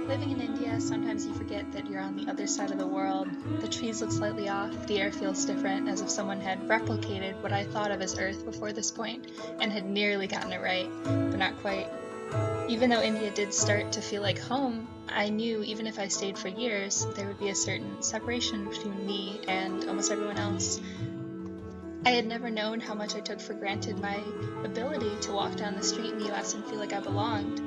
Living in India, sometimes you forget that you're on the other side of the world. The trees look slightly off, the air feels different, as if someone had replicated what I thought of as Earth before this point, and had nearly gotten it right, but not quite. Even though India did start to feel like home, I knew even if I stayed for years, there would be a certain separation between me and almost everyone else. I had never known how much I took for granted my ability to walk down the street in the US and feel like I belonged.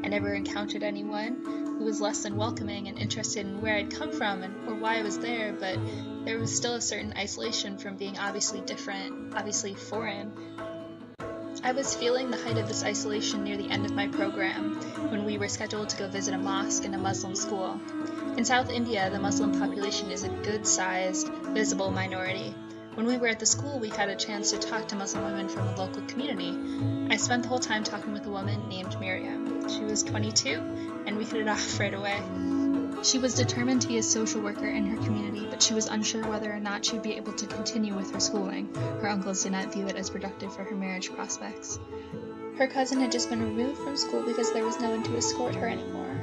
I never encountered anyone who was less than welcoming and interested in where I'd come from or why I was there, but there was still a certain isolation from being obviously different, obviously foreign. I was feeling the height of this isolation near the end of my program, when we were scheduled to go visit a mosque and a Muslim school. In South India, the Muslim population is a good-sized, visible minority. When we were at the school, we had a chance to talk to Muslim women from the local community. I spent the whole time talking with a woman named Miriam. She was 22, and we hit it off right away. She was determined to be a social worker in her community, but she was unsure whether or not she would be able to continue with her schooling. Her uncles did not view it as productive for her marriage prospects. Her cousin had just been removed from school because there was no one to escort her anymore.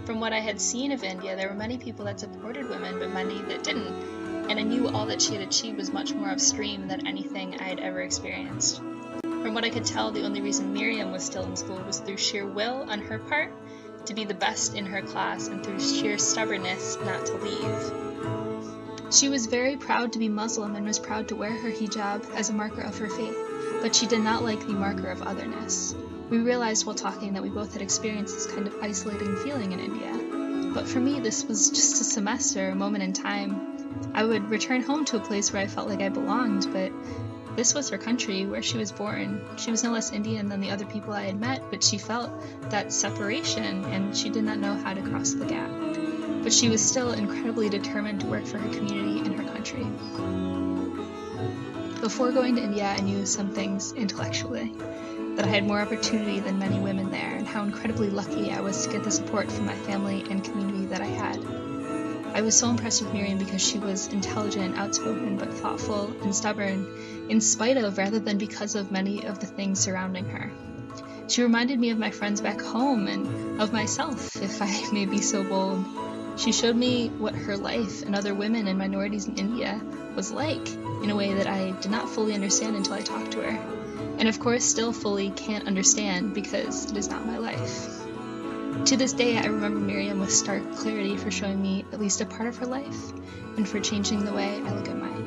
From what I had seen of India, there were many people that supported women, but many that didn't. And I knew all that she had achieved was much more upstream than anything I had ever experienced. From what I could tell, the only reason Miriam was still in school was through sheer will on her part to be the best in her class and through sheer stubbornness not to leave. She was very proud to be Muslim and was proud to wear her hijab as a marker of her faith, but she did not like the marker of otherness. We realized while talking that we both had experienced this kind of isolating feeling in India. But for me, this was just a semester, a moment in time. I would return home to a place where I felt like I belonged, but this was her country, where she was born. She was no less Indian than the other people I had met, but she felt that separation, and she did not know how to cross the gap. But she was still incredibly determined to work for her community and her country. Before going to India, I knew some things intellectually, that I had more opportunity than many women there, and how incredibly lucky I was to get the support from my family and community that I had. I was so impressed with Miriam because she was intelligent, outspoken, but thoughtful and stubborn, in spite of rather than because of many of the things surrounding her. She reminded me of my friends back home and of myself, if I may be so bold. She showed me what her life and other women and minorities in India was like, in a way that I did not fully understand until I talked to her. And of course still fully can't understand because it is not my life. To this day, I remember Miriam with stark clarity for showing me at least a part of her life and for changing the way I look at mine.